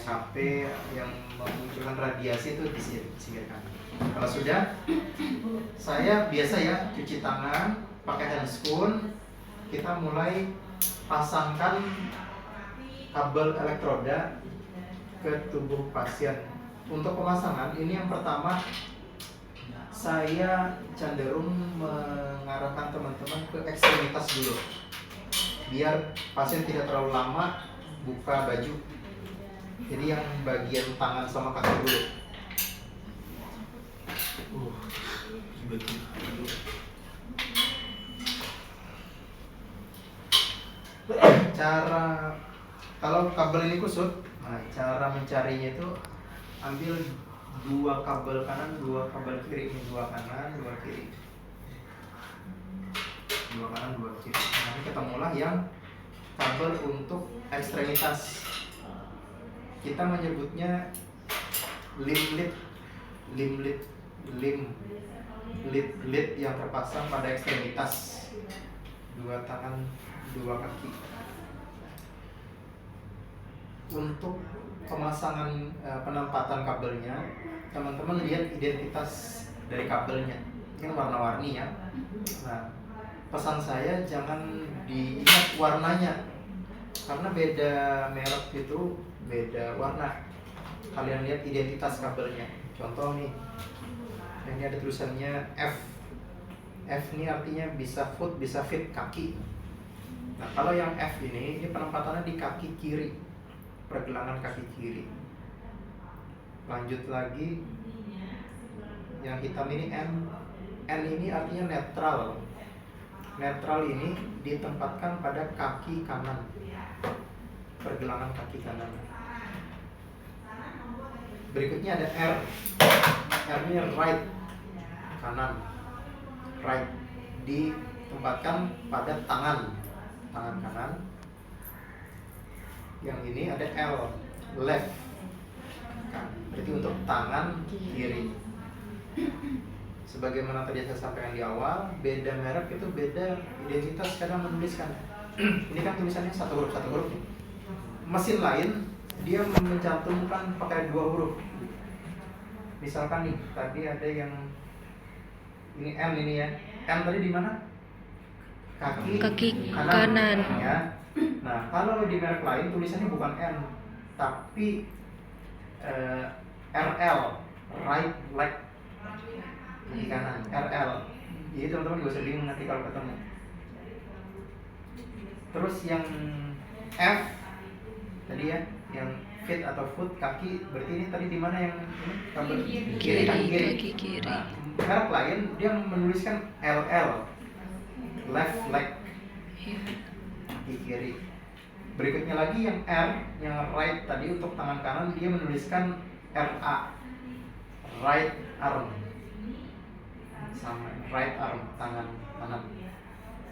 HP yang memunculkan radiasi itu disingkirkan. Kalau sudah, saya biasa ya cuci tangan pakai handscoon. Kita mulai pasangkan kabel elektroda ke tubuh pasien. Untuk pemasangan ini yang pertama saya cenderung mengarahkan teman-teman ke ekstremitas dulu, biar pasien tidak terlalu lama buka baju. Jadi yang bagian tangan sama kaki dulu. Cara kalau kabel ini kusut, nah cara mencarinya itu ambil dua kabel kanan, dua kabel kiri. Ini dua kanan, dua kiri. Dua kanan, dua kiri. Nanti ketemulah yang kabel untuk ekstremitas. Kita menyebutnya limb lead yang terpasang pada ekstremitas. Dua tangan, dua kaki. Untuk pemasangan penempatan kabelnya, teman-teman lihat identitas dari kabelnya. Ini warna-warni ya. Nah, pesan saya jangan diingat warnanya, karena beda merek itu beda warna. Kalian lihat identitas kabelnya. Contoh nih, ini ada tulisannya F. F ini artinya bisa foot, bisa fit, kaki. Nah, kalau yang F ini penempatannya di kaki kiri, pergelangan kaki kiri. Lanjut lagi, yang hitam ini N. N ini artinya netral. Netral ini ditempatkan pada kaki kanan, pergelangan kaki kanan. Berikutnya ada R. R ini right, kanan. Right ditempatkan pada tangan kanan. Yang ini ada L, left. Berarti untuk tangan kiri. Sebagaimana tadi saya sampaikan di awal, beda merek itu beda identitas kadang menuliskan. Ini kan tulisannya satu huruf nih. Mesin lain dia mencantumkan pakai dua huruf. Misalkan nih, tadi ada yang ini M ini ya. M tadi di mana? Kaki kanan. Ya. Nah, kalau di merek lain tulisannya bukan M, tapi RL, right leg, kaki kanan, RL. Jadi teman-teman gak usah bingung nanti kalau ketemu. Terus yang F tadi ya, yang fit atau foot, kaki, berarti ini tadi di mana yang ini? Kabel kiri, kaki kiri. Nah, merek lain dia menuliskan LL, left leg, kaki kiri. Berikutnya lagi yang R, yang right tadi untuk tangan kanan dia menuliskan RA, right arm, sama right arm, tangan kanan.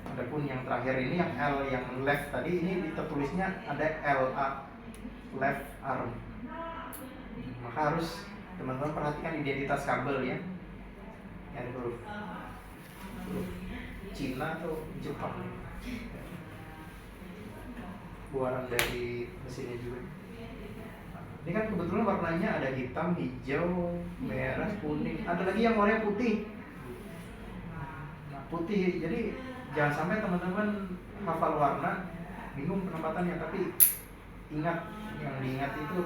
Adapun yang terakhir ini yang L, yang left tadi ini tertulisnya ada LA, left arm. Maka harus teman-teman perhatikan identitas kabel ya. Yang huruf Cina atau Jepang, buaran dari mesinnya juga. Ini kan kebetulan warnanya ada hitam, hijau, merah, kuning. Ada lagi yang warnanya putih. Nah, putih. Jadi jangan sampai teman-teman hafal warna, bingung penempatannya. Tapi ingat, yang diingat itu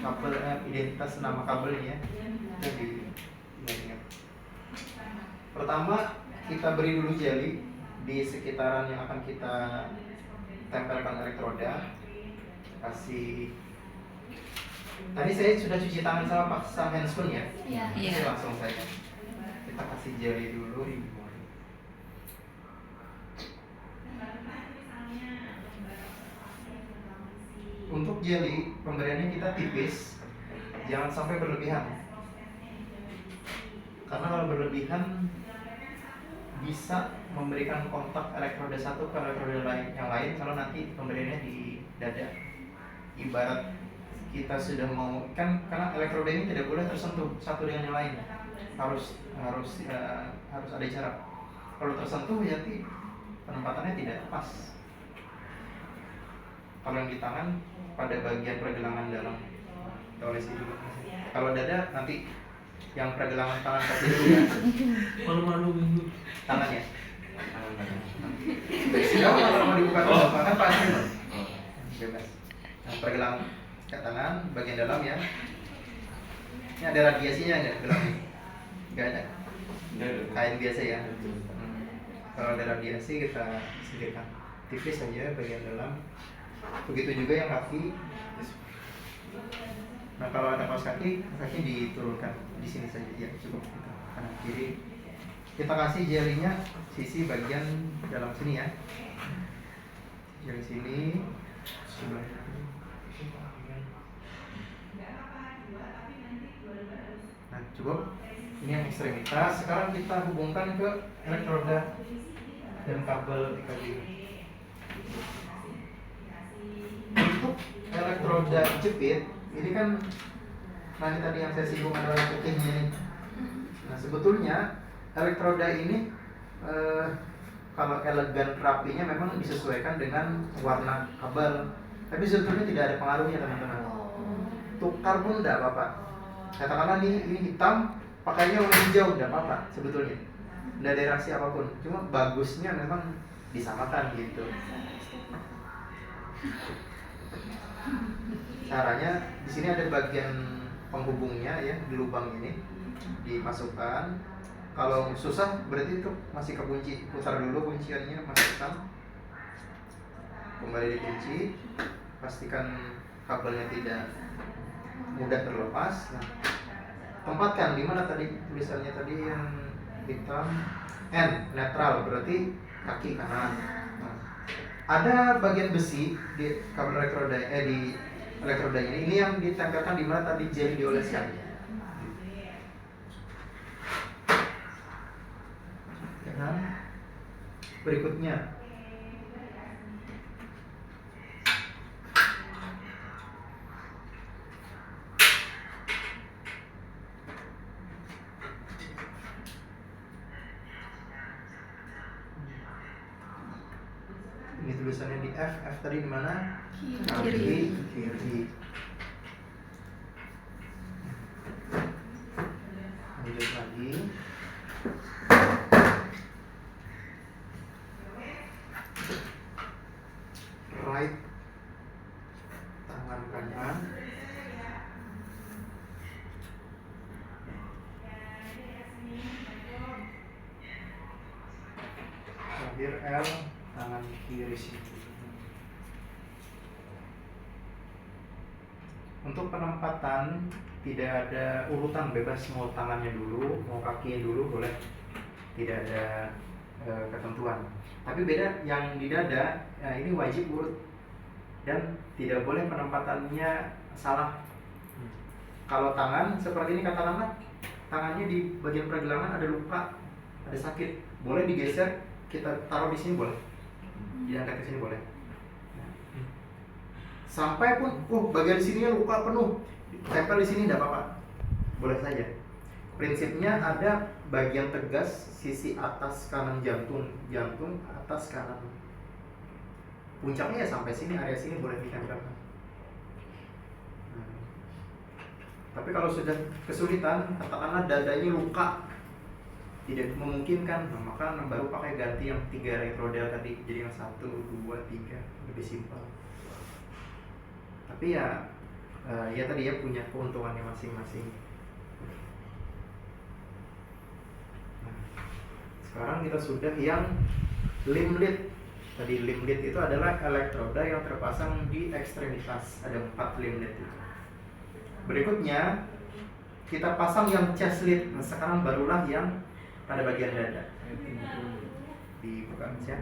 kabel, identitas nama kabelnya. Jadi ingat-ingat. Pertama kita beri dulu jeli di sekitaran yang akan kita tempelkan elektroda. Kasih. Tadi saya sudah cuci tangan sama pasang handscoon ya. Iya. Langsung saja. Kita kasih jeli dulu. Untuk jeli pemberiannya kita tipis, jangan sampai berlebihan. Karena kalau berlebihan bisa memberikan kontak elektroda satu ke elektroda yang lain kalau nanti pemberiannya di dada. Ibarat kita sudah mau, kan karena elektroda ini tidak boleh tersentuh satu dengan yang lain, harus ada jarak. Kalau tersentuh berarti penempatannya tidak pas. Kalau yang di tangan pada bagian pergelangan dalam, kita olesi dulu. Kalau dada nanti yang pergelangan tangan kaki dulu ya. Malu-malu Tangan ya. Siapa kalau mau dibuka kan pasti loh. Bebas. Nah, pergelangan ke tangan bagian dalam ya. Ini ada radiasinya nggak gelang ini? Nggak ada. Kain biasa ya. Kalau ada radiasi kita singkirkan tipis saja bagian dalam. Begitu juga yang kaki. Nah kalau ada kaos kaki diturunkan di sini saja ya, cukup kita kanan kiri. Kita kasih jelinya sisi bagian dalam sini ya. Jeli sini sebelah. Nah cukup. Ini yang ekstremitas. Sekarang kita hubungkan ke elektroda dan kabel EKG. Untuk elektroda jepit ini kan nanti tadi yang saya singgung adalah putihnya ini. Nah sebetulnya elektroda ini kalau elegan rapinya memang disesuaikan dengan warna kabel, tapi sebetulnya tidak ada pengaruhnya teman-teman. Tukar pun tidak apa-apa. Katakanlah ini hitam, pakainya warna hijau tidak apa-apa sebetulnya. Tidak ada reaksi apapun. Cuma bagusnya memang disamakan gitu. Caranya di sini ada bagian penghubungnya ya, di lubang ini dimasukkan. Kalau susah berarti itu masih kekunci, putar dulu kunciannya, masukkan, kembali dikunci, pastikan kabelnya tidak mudah terlepas. Nah, tempatkan di mana tadi tulisannya tadi yang hitam N, netral berarti kaki kanan. Nah, ada bagian besi di kabel elektroda di elektrodanya ini yang ditempelkan di mana tadi jeli dioleskan. Nah, berikutnya ini tulisannya di F tadi di mana? Kiri. Lanjut lagi. Right, tangan kanan. Terakhir L, tangan kiri sini. Untuk penempatan tidak ada urutan, bebas mau tangannya dulu, mau kakinya dulu boleh, tidak ada ketentuan. Tapi beda yang di dada, ini wajib urut dan tidak boleh penempatannya salah. Kalau tangan seperti ini, katakanlah tangannya di bagian pergelangan ada luka, ada sakit, boleh digeser, kita taruh di sini boleh, diangkat ke sini boleh. Sampai pun, bagian sininya luka penuh, tempel di sini tidak apa-apa, boleh saja. Prinsipnya ada bagian tegas sisi atas kanan jantung atas kanan. Puncaknya ya sampai sini, area sini boleh ditempelkan. Tapi kalau sudah kesulitan, katakanlah dadanya luka, tidak memungkinkan, maka baru pakai ganti yang 3 elektroda tadi, jadi yang 1, 2, 3, lebih simpel. Tapi ya tadi ya punya keuntungannya masing-masing. Nah, sekarang kita sudah yang limb lead. Tadi limb lead itu adalah elektroda yang terpasang di ekstremitas. Ada 4 limb lead itu. Berikutnya kita pasang yang chest lead. Nah, sekarang barulah yang pada bagian dada. Dibuka ya.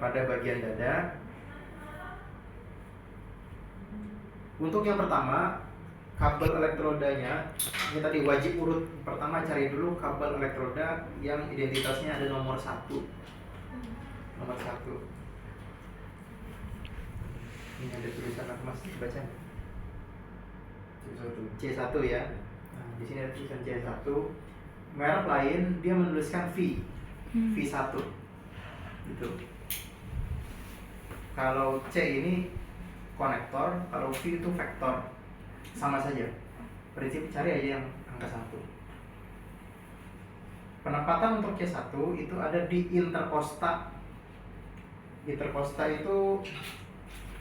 Pada bagian dada. Untuk yang pertama, kabel elektrodanya ini tadi wajib urut. Pertama cari dulu kabel elektroda yang identitasnya ada nomor 1. Nomor 1. Ini ada tulisan apa Mas? Baca. C1 ya. Nah, di sini ada tulisan C1. Merek lain dia menuliskan V. V1. Gitu. Kalau C ini konektor, kalau V itu vektor. Sama saja. Prinsip cari aja yang angka 1. Penempatan untuk C1 itu ada di interkosta. Interkosta itu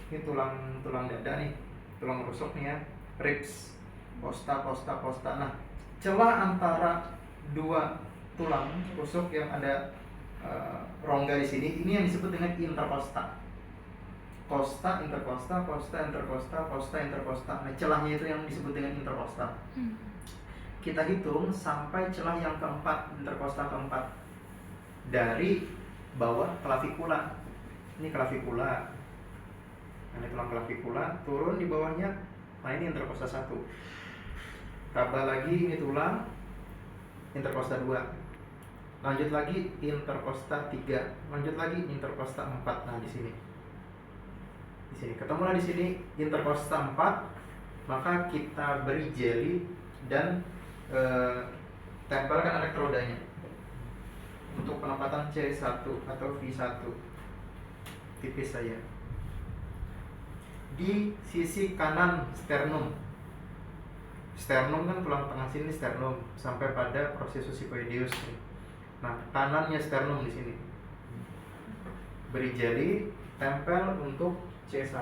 ini tulang dada nih, tulang rusuk nih ya, ribs, kosta. Nah, celah antara dua tulang rusuk yang ada rongga di sini, ini yang disebut dengan interkosta. Kosta, interkosta. Nah, celahnya itu yang disebut dengan interkosta. Kita hitung sampai celah yang keempat, interkosta keempat, dari bawah klavikula. Ini klavikula. Nah, ini tulang klavikula, turun di bawahnya. Nah, ini interkosta 1. Tambah lagi ini tulang, interkosta 2. Lanjut lagi interkosta 3. Lanjut lagi interkosta 4. Nah, di sini. Di sini ketemulah di sini interkosta 4, maka kita beri jeli dan tempelkan elektrodanya untuk penempatan C1 atau V1 tipis saja di sisi kanan sternum. Sternum kan tulang tengah sini, sternum sampai pada processus siphoideus. Nah, kanannya sternum di sini. Beri jeli, tempel untuk C1.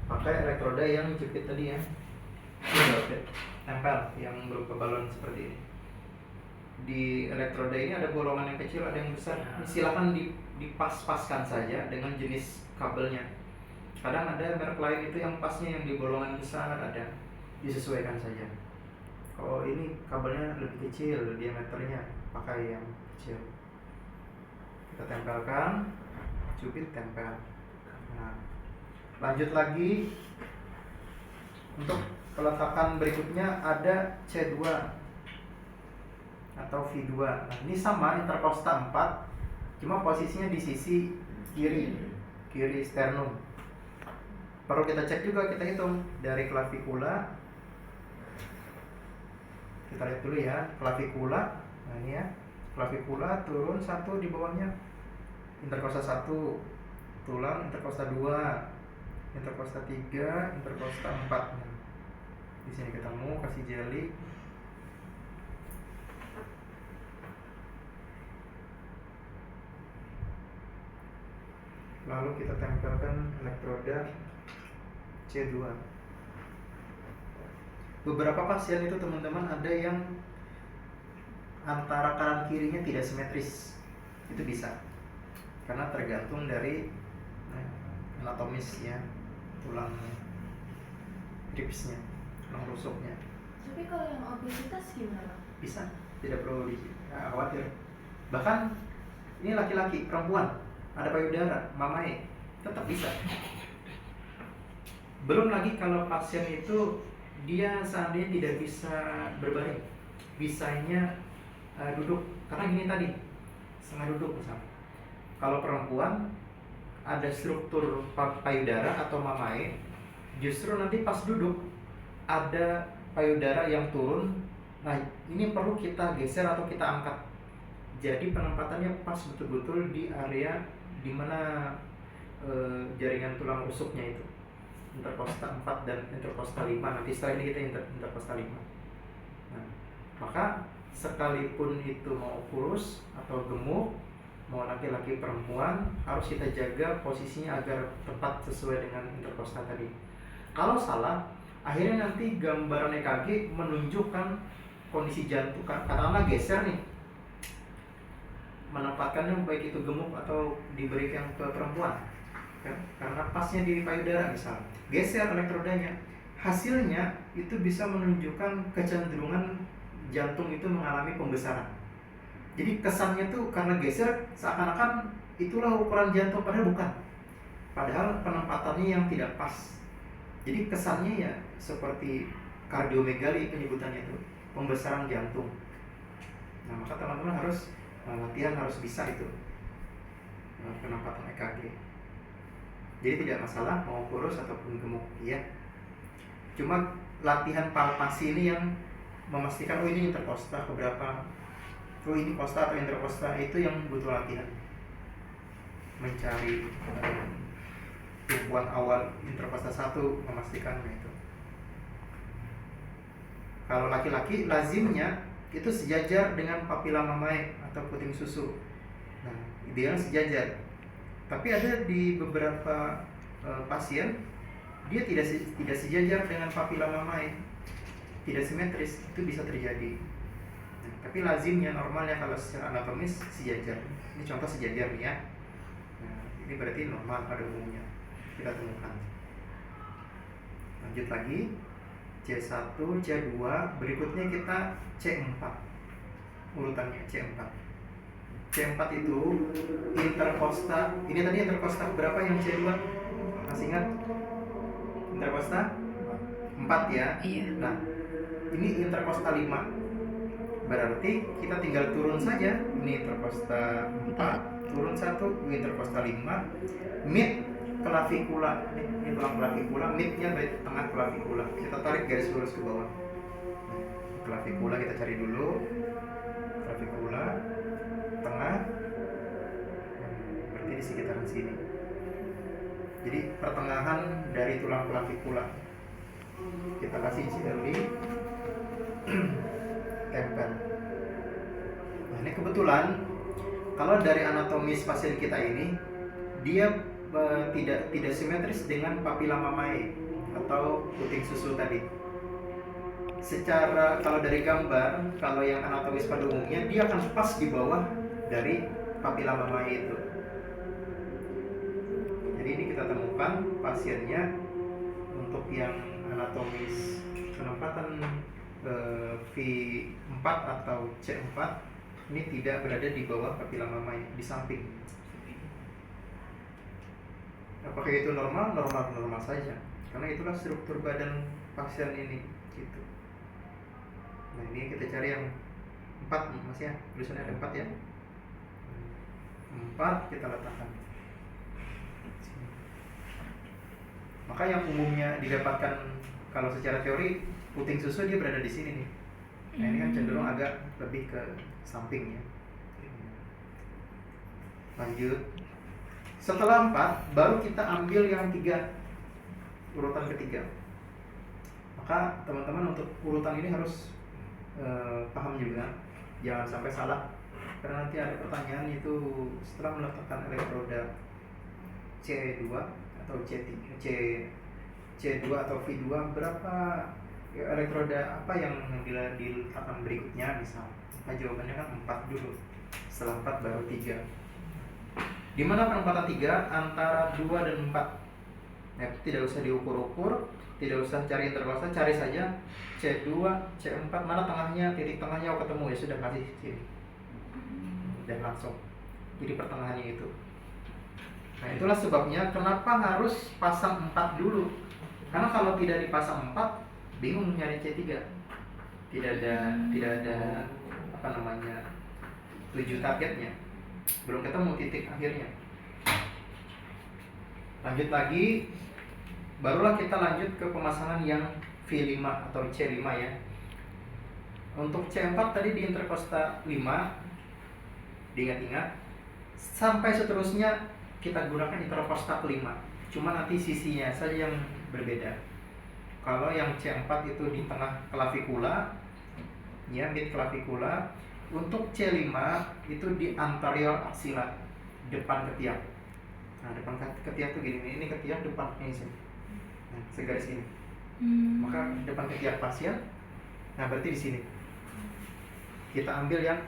Pakai elektroda yang jepit tadi ya. Tempel yang berupa balon seperti ini. Di elektroda ini ada bolongan yang kecil, ada yang besar. Silakan dipas-paskan saja dengan jenis kabelnya. Kadang ada merek lain itu yang pasnya yang di bolongan besar, ada. Disesuaikan saja. Kalau ini kabelnya lebih kecil diameternya, pakai yang kecil. Kita tempelkan, cubit, tempel. Nah, lanjut lagi untuk peletakan berikutnya ada C2 atau V2. Nah, ini sama interkosta 4, cuma posisinya di sisi kiri sternum. Perlu kita cek juga, kita hitung dari klavikula. Kita lihat dulu ya, klavikula. Nah, ini ya, klavikula turun 1 di bawahnya. Interkosta 1, tulang interkosta 2, interkosta 3, interkosta 4. Di sini ketemu, kasih jeli. Lalu kita tempelkan elektroda C2. Beberapa pasien itu teman-teman ada yang antara kanan kirinya tidak simetris. Itu bisa. Karena tergantung dari anatomis ya, tulang ribsnya, tulang rusuknya. Tapi kalau yang obesitas gimana? Bisa, tidak perlu khawatir. Bahkan ini laki-laki, perempuan, ada payudara, mamae, tetap bisa. Belum lagi kalau pasien itu dia seandainya tidak bisa berbaring, bisanya duduk, karena gini tadi, setengah duduk misalnya. Kalau perempuan ada struktur payudara atau mamae, justru nanti pas duduk ada payudara yang turun. Nah, ini perlu kita geser atau kita angkat. Jadi penempatannya pas betul-betul di area dimana jaringan tulang rusuknya itu, interkosta 4 dan interkosta 5. Nanti setelah ini kita interkosta 5. Nah, maka sekalipun itu mau kurus atau gemuk, mau laki-laki perempuan, harus kita jaga posisinya agar tepat sesuai dengan interkosta tadi. Kalau salah, akhirnya nanti gambaran EKG menunjukkan kondisi jantung, katakanlah geser nih, menempatkannya baik itu gemuk atau diberikan ke perempuan kan? Karena pasnya di payudara misal, geser elektrodanya, hasilnya itu bisa menunjukkan kecenderungan jantung itu mengalami pembesaran. Jadi kesannya tuh karena geser seakan-akan itulah ukuran jantung, padahal bukan. Padahal penempatannya yang tidak pas. Jadi kesannya ya seperti kardiomegali penyebutannya itu, pembesaran jantung. Nah, maka teman-teman harus latihan, harus bisa itu penempatan EKG. Jadi tidak masalah mau kurus ataupun gemuk ya. Cuma latihan palpasi ini yang memastikan oh ini interkosta keberapa, oh ini kosta atau interkosta, itu yang butuh latihan. mencari tumpuan awal interkosta 1, memastikannya itu. Kalau laki-laki lazimnya itu sejajar dengan papila mamae atau puting susu. Nah, idealnya sejajar. Tapi ada di beberapa pasien dia tidak sejajar dengan papila mamae, tidak simetris, itu bisa terjadi. Nah, tapi lazimnya normalnya kalau secara anatomis sejajar. Ini contoh sejajar nih ya. Nah, ini berarti normal pada umumnya kita temukan. Lanjut lagi, C1, C2, berikutnya kita C4. Urutannya C4. C4 itu interkosta. Ini tadi interkosta berapa yang C2? Masih ingat? Interkosta 4 ya. Iya. Nah, ini interkosta 5. Berarti kita tinggal turun saja. Ini interkosta 4, turun 1, interkosta 5. Mid clavikula. Ini tulang clavikula, midnya dari tengah clavikula. Kita tarik garis lurus ke bawah. Clavikula kita cari dulu. Clavikula tengah, berarti di sekitaran sini. Jadi pertengahan dari tulang clavikula. Kita kasih jeli, tempel. Nah, ini kebetulan kalau dari anatomis pasien kita ini dia tidak simetris dengan papila mamae atau puting susu tadi. Secara kalau dari gambar, kalau yang anatomis pada umumnya dia akan pas di bawah dari papila mamae itu. Jadi ini kita temukan pasiennya untuk yang anatomis penempatan V4 atau C4 ini tidak berada di bawah papila mamae, di samping. Apakah itu normal? Normal saja, karena itulah struktur badan pasien ini gitu. Nah, ini kita cari yang 4 Mas ya, tulisannya ada 4 ya. 4 kita letakkan. Maka yang umumnya didapatkan kalau secara teori puting susu dia berada di sini nih. Nah, ini kan cenderung agak lebih ke samping ya. Lanjut. Setelah 4 baru kita ambil yang 3, urutan ketiga. Maka teman-teman untuk urutan ini harus paham juga, jangan sampai salah, karena nanti ada pertanyaan itu setelah meletakkan elektroda C2 atau C2 atau V2 berapa elektroda apa yang diletakkan berikutnya, misal. Nah, jawabannya kan 4 dulu, setelah 4 baru 3. Di mana penempatan 3 antara 2 dan 4? Ya, tidak usah diukur-ukur, tidak usah cari interkosta, cari saja C2, C4, mana tengahnya, titik tengahnya ketemu, ya sudah, kasih sini dan langsung jadi pertengahannya itu. Nah, itulah sebabnya kenapa harus pasang 4 dulu, karena kalau tidak dipasang 4 bingung nyari C3, tidak ada apa namanya tujuh targetnya, belum ketemu titik akhirnya. Lanjut lagi, barulah kita lanjut ke pemasangan yang V5 atau C5 ya. Untuk C4 tadi di interkosta 5, diingat-ingat, sampai seterusnya kita gunakan interkosta kelima, cuma nanti sisinya saja yang berbeda. Kalau yang C4 itu di tengah clavikula, ya, mid clavikula. Untuk C5 itu di anterior axilla, depan ketiak. Nah, depan ketiak tuh gini, ini ketiak depannya sini. Nah, segaris ini. Maka depan ketiak pasien. Nah, berarti di sini. Kita ambil yang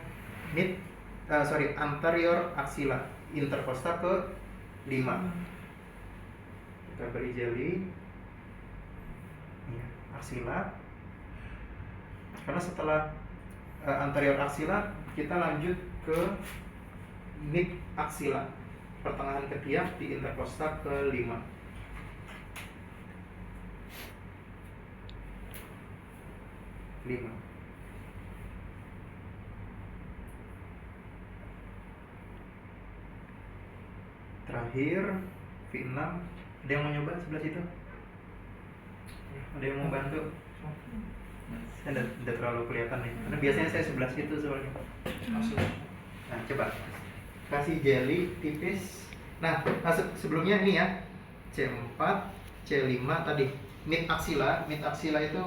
anterior axilla, interkosta ke 5. Kita beri jeli. Ya, axilla. Karena setelah anterior axilla kita lanjut ke mid axilla, pertengahan ketiak di interkosta ke 5. Terakhir V6. Ada yang mau nyoba sebelah situ? Ada yang mau bantu? Saya tidak terlalu kelihatan nih, karena biasanya saya sebelah situ soalnya. Nah, coba kasih jeli tipis Nah, sebelumnya ini ya, C4, C5 tadi. Mid aksila itu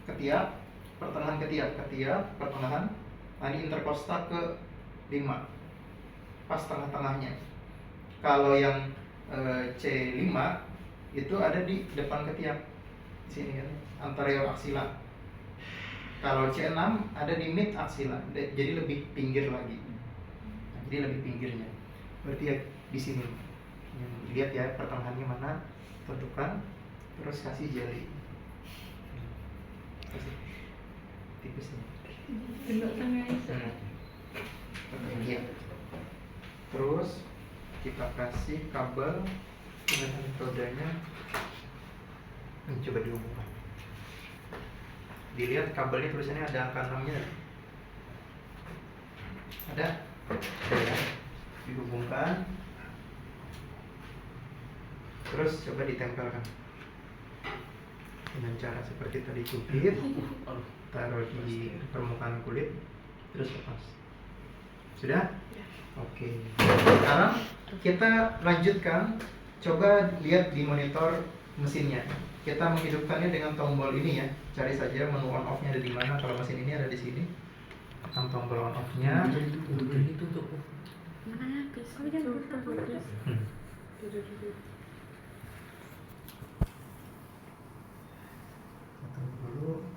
ketiak, pertengahan ketiak, pertengahan. Nah, ini interkostal ke 5. Pas tengah-tengahnya. Kalau yang C5 itu ada di depan ketiak. Di sini kan, anterior aksila. Kalau C6 ada di mid aksila, jadi lebih pinggir lagi. Nah, jadi lebih pinggirnya. Berarti ya di sini. Lihat ya pertengahannya mana, tentukan, terus kasih jari. Kasih tipisnya. Bentuk tengah itu. Iya. Terus kita kasih kabel dengan elektrodanya. Coba dihubungkan. Dilihat kabelnya tulisannya ada angka 6-nya. Ada? Ya. Dihubungkan. Terus coba ditempelkan dengan cara seperti tadi, cubit, taruh di permukaan kulit, terus lepas. Sudah? Oke. Sekarang kita lanjutkan. Coba lihat di monitor mesinnya. Kita menghidupkannya dengan tombol ini ya. Cari saja menu on off-nya ada di mana. Kalau mesin ini ada di sini. Tekan tombol on off-nya. Ini tutup. Mana habis? Kau jangan lupa. Tunggu dulu.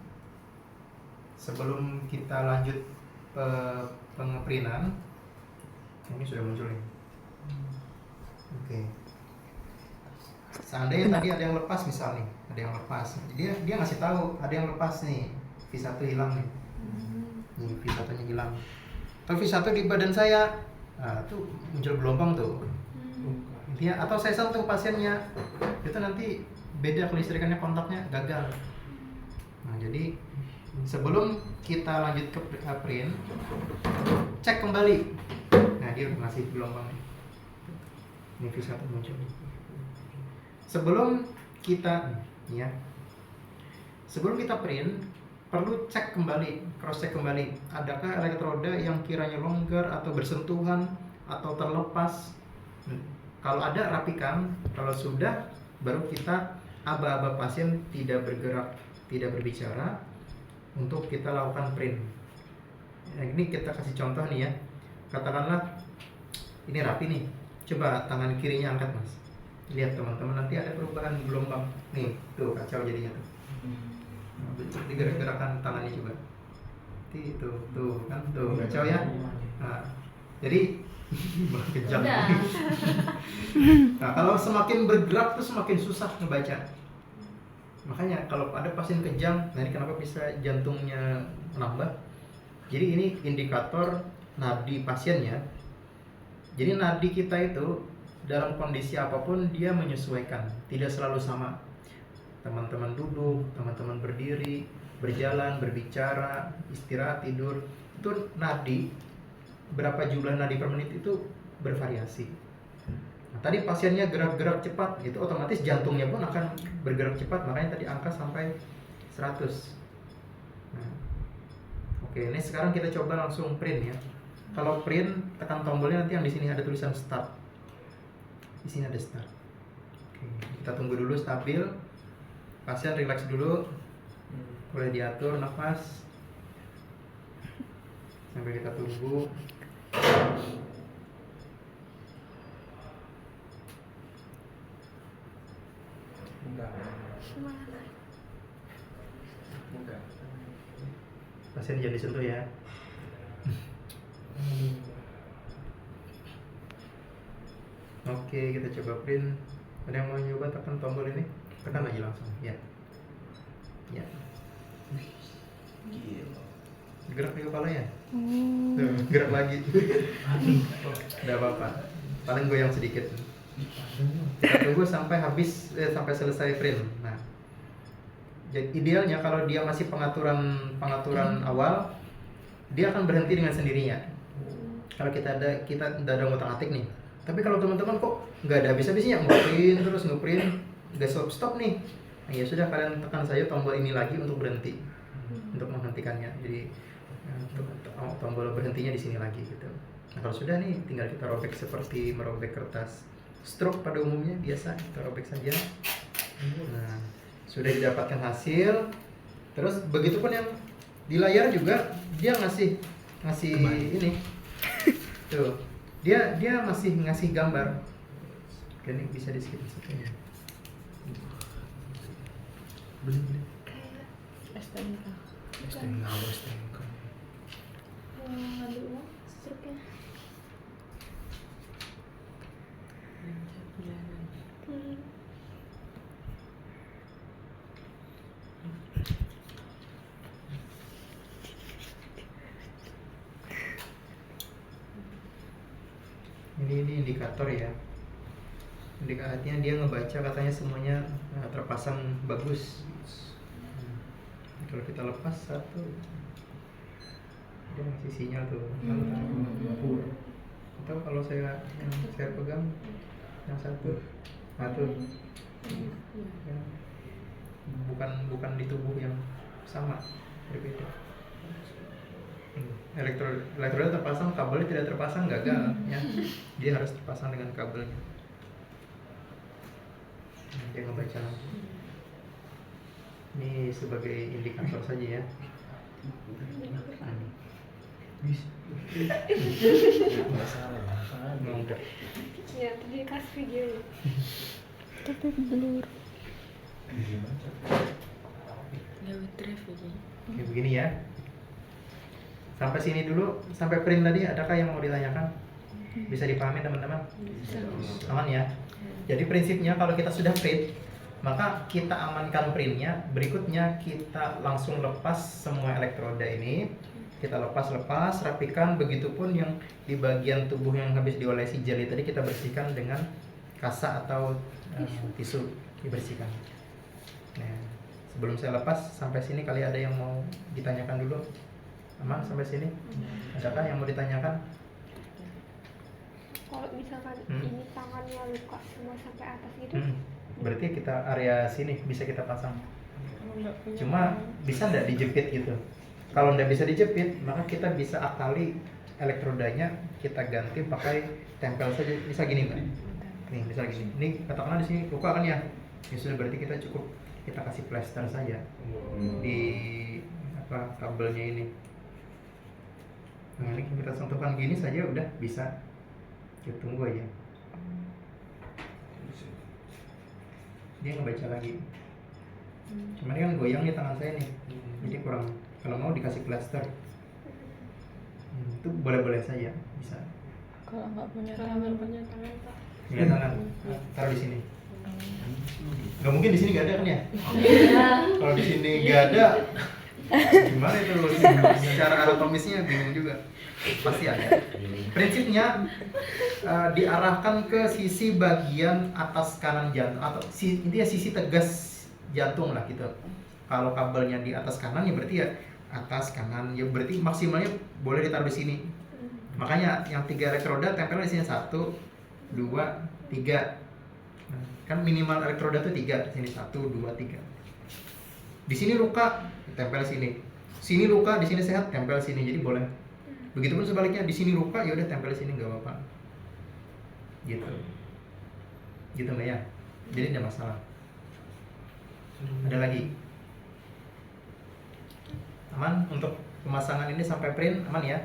Sebelum kita lanjut pengeprinan, ini sudah muncul nih. Oke. Seandainya tadi ada yang lepas misalnya, ada yang lepas, dia ngasih tahu ada yang lepas nih, V1 hilang nih. Nih V1-nya hilang. Tapi V1 di badan saya, nah, tuh muncul gelombang tuh. Intinya, atau saya sentuh pasiennya, itu nanti beda kelistrikannya, kontaknya gagal. Nah, jadi sebelum kita lanjut ke print, cek kembali. Nah, dia udah ngasih gelombang. Ini V1 muncul. Sebelum kita print, perlu cek kembali, cross check kembali. Adakah elektroda yang kiranya longgar atau bersentuhan atau terlepas? Kalau ada, rapikan. Kalau sudah, baru kita aba-aba pasien tidak bergerak, tidak berbicara, untuk kita lakukan print. Nah, ini kita kasih contoh nih ya. Katakanlah ini rapi nih. Coba tangan kirinya angkat, Mas. Lihat teman-teman, nanti ada perubahan gelombang. Nih, tuh kacau jadinya tuh. Nah, digerak-gerakan tangannya coba. Tuh kan, tuh kacau ya. Nah, jadi kejam. Nah, kalau semakin bergerak tuh semakin susah ngebaca. Makanya kalau ada pasien kejang, nah ini kenapa bisa jantungnya menambah. Jadi ini indikator nadi pasiennya. Jadi nadi kita itu dalam kondisi apapun dia menyesuaikan, tidak selalu sama. Teman-teman duduk, teman-teman berdiri, berjalan, berbicara, istirahat, tidur, itu nadi, berapa jumlah nadi per menit itu bervariasi. Nah, tadi pasiennya gerak-gerak cepat, itu otomatis jantungnya pun akan bergerak cepat, makanya tadi angka sampai 100. Nah, oke, ini sekarang kita coba langsung print ya. Kalau print, tekan tombolnya, nanti yang di sini ada tulisan start. Di sini ada start. Oke, kita tunggu dulu stabil. Pasien relax dulu. Boleh diatur nafas. Sampai kita tunggu. Pasien jangan disentuh ya. Oke, kita coba print. Ada yang mau nyoba tekan tombol ini? Tekan aja langsung. Ya. Gerak di kepalanya. Tuh, gerak lagi. Tidak apa-apa. Paling goyang sedikit. Kita tunggu sampai habis, sampai selesai print. Nah, jadi idealnya kalau dia masih pengaturan awal, dia akan berhenti dengan sendirinya. Kalau kita ada ngotak-atik nih. Tapi kalau teman-teman kok nggak ada habis-habisnya, ngeprint, nggak stop nih. Nah, ya sudah, kalian tekan saja tombol ini lagi untuk berhenti, untuk menghentikannya. Jadi tombol berhentinya di sini lagi gitu. Nah, kalau sudah nih tinggal kita robek seperti merobek kertas stroke pada umumnya, biasa kita robek saja. Nah, sudah didapatkan hasil. Terus begitupun yang di layar juga dia ngasih ini. Tuh. Dia masih ngasih gambar. Oke, ini bisa di skip satunya. Beli. STNK. STNK. Ngambil uang struknya. Ini indikator ya. Artinya dia ngebaca katanya semuanya terpasang bagus. Kalau kita lepas satu, dia ngasih sinyal tuh. Atau kalau saya pegang yang satu, ya, bukan di tubuh yang sama, berbeda. Elektroda terpasang, kabelnya tidak terpasang, gagal ya. Dia harus terpasang dengan kabelnya. Dia ngebaca lagi. Ini sebagai indikator saja ya. Enggak. Ya, tadi kasih video ya. Tapi blur. Lewat drive aja. Oke, begini ya. Sampai sini dulu, sampai print tadi adakah yang mau ditanyakan? Bisa dipahami teman-teman? Aman ya? Jadi prinsipnya kalau kita sudah print, maka kita amankan printnya. Berikutnya kita langsung lepas semua elektroda ini. Kita lepas, rapikan. Begitupun yang di bagian tubuh yang habis diolesi jeli tadi kita bersihkan dengan kasa atau tisu, dibersihkan. Nah, sebelum saya lepas sampai sini, kali ada yang mau ditanyakan dulu? Aman sampai sini? Adakah yang mau ditanyakan? Kalau misalkan ini tangannya luka semua sampai atas gitu, Berarti kita area sini bisa kita pasang. Cuma bisa nggak dijepit gitu? Kalau nggak bisa dijepit, maka kita bisa akali elektrodanya, kita ganti pakai tempel saja. Misal gini mbak, nih misal gini. Ini katakanlah di sini luka kan ya? Ya sudah, berarti kita cukup kita kasih plester saja di kabelnya ini. Nah, ini kita sentuhkan gini saja udah bisa. Kita tunggu aja. Dia ngebaca lagi. Cuman ini kan goyang di tangan saya nih, jadi kurang. Kalau mau dikasih plester, itu boleh-boleh saja, bisa. Kalau nggak punya kalau tangan, punya tangan Pak. Punya tangan, taruh di sini. Gak mungkin di sini gak ada kan ya? Kalau di sini gak ada, gimana itu? Secara anatomisnya bingung juga. Pasti ada. Prinsipnya diarahkan ke sisi bagian atas kanan jantung, atau intinya sisi tegas jantung lah gitu. Kalau kabelnya di atas kanan ya berarti ya atas kanan, ya berarti maksimalnya boleh ditaruh di sini. Makanya yang 3 elektroda tempelnya di sini 1, 2, 3. Kan minimal elektroda tuh 3, di sini 1, 2, 3. Di sini luka, tempel sini. Sini luka, di sini sehat, tempel sini. Jadi boleh. Begitupun sebaliknya, di sini luka, ya udah tempel sini, nggak apa-apa. Gitu. Gitu Mbak ya. Jadi tidak masalah. Ada lagi? Aman untuk pemasangan ini sampai print, aman ya?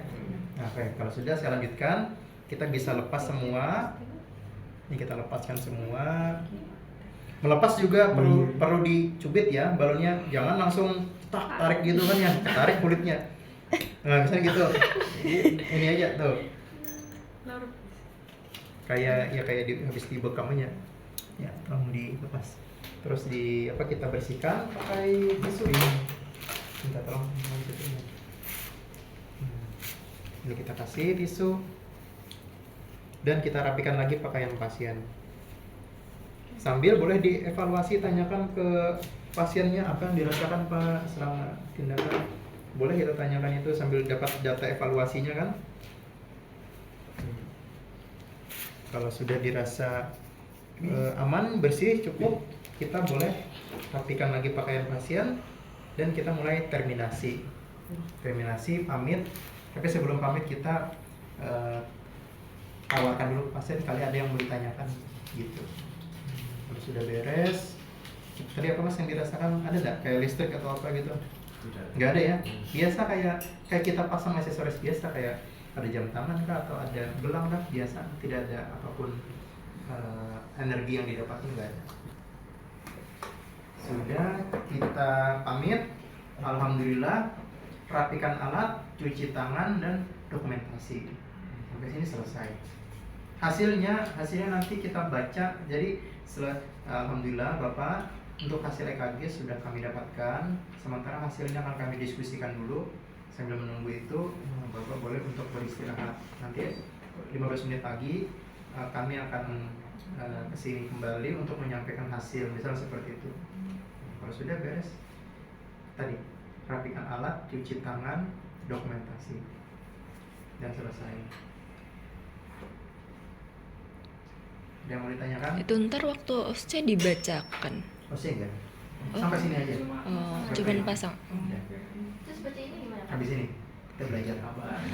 Nah, oke, kalau sudah saya lanjutkan. Kita bisa lepas semua. Ini kita lepaskan semua. Melepas juga perlu dicubit ya balonnya, jangan langsung tarik gitu kan ya, tarik kulitnya. Nah, misalnya gitu. Ini aja tuh. Kayak habis dibekam aja. Ya, tolong dilepas. Terus kita bersihkan pakai tisu ini. Minta tolong ini kita kasih tisu. Dan kita rapikan lagi pakaian pasien. Sambil boleh dievaluasi, tanyakan ke pasiennya apa yang dirasakan Pak selama tindakan. Boleh kita tanyakan itu sambil dapat data evaluasinya kan. Kalau sudah dirasa aman, bersih, cukup, kita boleh rapikan lagi pakaian pasien dan kita mulai terminasi, pamit. Tapi sebelum pamit kita tawarkan dulu ke pasien kali ada yang mau ditanyakan gitu. Kalau sudah beres, tadi apa mas yang dirasakan, ada nggak kayak listrik atau apa gitu? Nggak ada ya, biasa kayak kita pasang aksesoris biasa, kayak ada jam tangan kah atau ada gelang kah, biasa, tidak ada apapun energi yang didapatkan, nggak ada. Sudah, kita pamit. Alhamdulillah, rapikan alat, cuci tangan, dan dokumentasi. Sampai sini selesai. Hasilnya nanti kita baca. Jadi alhamdulillah Bapak, untuk hasil EKG sudah kami dapatkan. Sementara hasilnya akan kami diskusikan dulu. Sambil menunggu itu, Bapak boleh untuk beristirahat. Nanti 15 menit lagi kami akan kesini kembali untuk menyampaikan hasil, misal seperti itu. Kalau sudah beres, tadi rapikan alat, cuci tangan, dokumentasi, dan selesai. Ada yang mau ditanyakan? Itu ntar waktu OSCE dibacakan. Oh sih enggak? Sampai sini aja. Oh, cuman pasang. Ya. Terus seperti ini gimana? Habis ini kita belajar apa?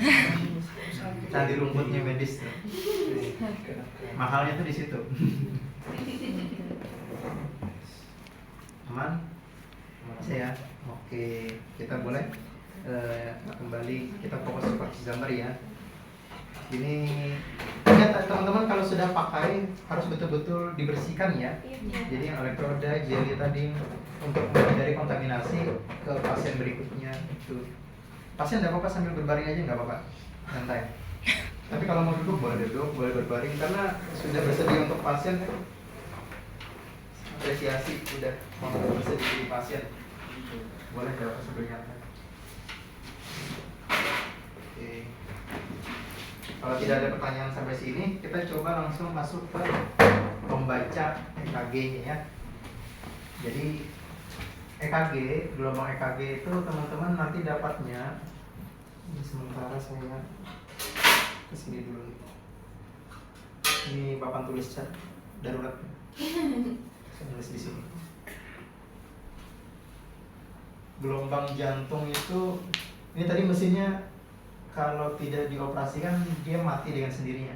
Cari rumputnya medis tuh. Mahalnya tuh di situ. Aman? Saya. Oke, kita boleh kembali, kita fokus ke gambar ya. Ini ya teman-teman, kalau sudah pakai harus betul-betul dibersihkan ya. Jadi yang elektroda, jeli tadi, untuk menghindari kontaminasi ke pasien berikutnya itu. Pasien tidak apa-apa sambil berbaring aja, nggak apa-apa, santai. Tapi kalau mau duduk boleh duduk, boleh berbaring, karena sudah bersedia untuk pasien kan. Apresiasi sudah mau bersedia di pasien. Boleh jawab sebelumnya. Oke. Kalau tidak ada pertanyaan sampai sini, kita coba langsung masuk ke membaca EKG-nya ya. Jadi EKG, gelombang EKG itu teman-teman nanti dapatnya. Ini sementara saya kesini dulu. Ini papan tulis chat darurat. Saya nulis di sini. Gelombang jantung itu, ini tadi mesinnya kalau tidak dioperasikan dia mati dengan sendirinya.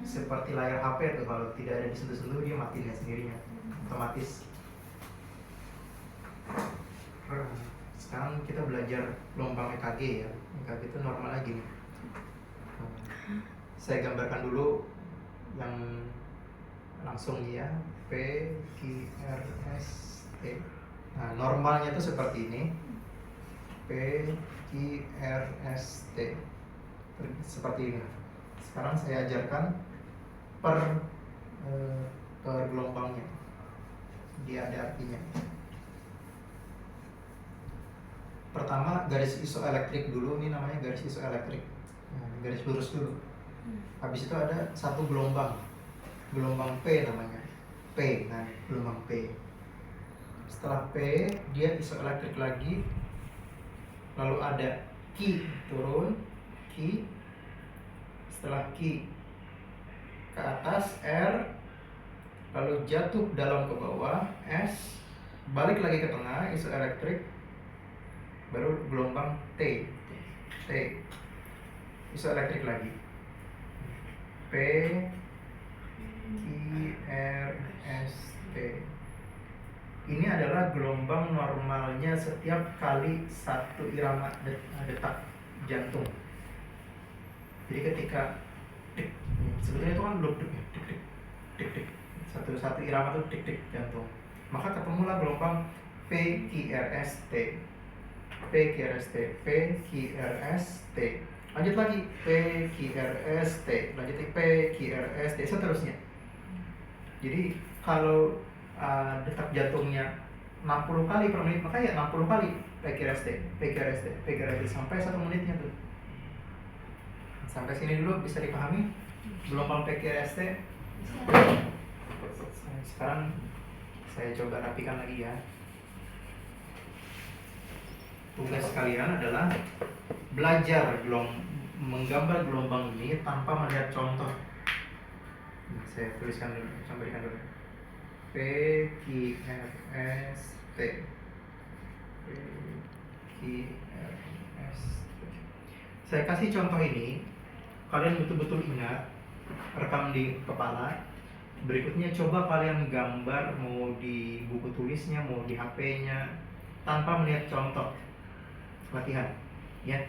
Seperti layar HP tuh, kalau tidak ada disentuh-sentuh dia mati dengan sendirinya, otomatis. Sekarang kita belajar gelombang EKG ya. EKG itu normal lagi nih. Saya gambarkan dulu yang langsung ya. P, Q, R, S, T. Nah, normalnya itu seperti ini. P, Q, R, S, T. Seperti ini. Sekarang saya ajarkan per gelombangnya. Dia ada artinya. Pertama garis isoelektrik dulu, ini namanya garis isoelektrik. Nah, garis lurus dulu. Habis itu ada satu gelombang P namanya. P, nah gelombang P. Setelah P dia isoelektrik lagi. Lalu ada Q turun, Q. Setelah Q ke atas R, lalu jatuh dalam ke bawah S, balik lagi ke tengah isoelektrik, baru gelombang T isoelektrik lagi. P, Q, R, S, T. Ini adalah gelombang normalnya setiap kali satu irama detak jantung. Jadi ketika sebetulnya itu kan belum tik, satu irama itu tik jantung. Maka ketemulah gelombang PQRST. PQRST. Lanjut lagi PQRST, lanjut lagi PQRST, seterusnya. Jadi kalau detak jantungnya 60 kali per menit, maka ya 60 kali PQRST sampai 1 menitnya tuh. Sampai sini dulu bisa dipahami gelombang PQRST. Sekarang saya coba rapikan lagi ya. Tugas kalian adalah belajar menggambar gelombang ini tanpa melihat contoh. Nah, saya tuliskan dulu, saya berikan dulu. P, Q, R, S, T. P, Q, R, S, T. Saya kasih contoh ini, kalian betul-betul ingat rekam di kepala. Berikutnya coba kalian gambar, mau di buku tulisnya, mau di HP-nya, tanpa melihat contoh. Latihan, ya.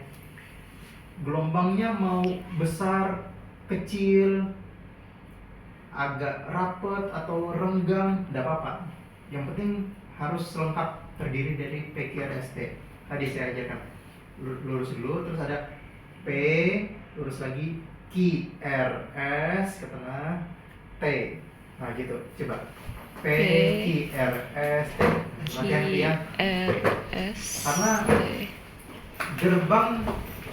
Gelombangnya mau besar, kecil, agak rapet atau renggang, tidak apa-apa. Yang penting harus lengkap, terdiri dari PQRST. Tadi saya ajarkan, lurus dulu, terus ada P, lurus lagi, QRS ke tengah, T. Nah gitu, coba P, QRS, T. Latihan ya. QRS Karena gerbang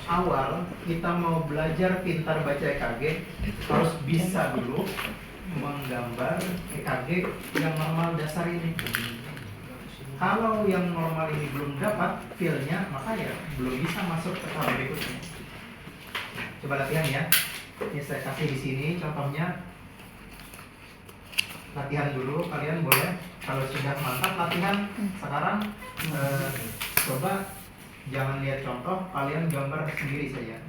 awal kita mau belajar pintar baca EKG harus bisa dulu menggambar EKG yang normal dasar ini. Kalau yang normal ini belum dapat feel-nya, maka ya belum bisa masuk ke tahap berikutnya. Coba latihan ya. Ini saya kasih di sini contohnya. Latihan dulu, kalian boleh kalau sudah mantap latihan. Sekarang coba jangan lihat contoh, kalian gambar sendiri saja.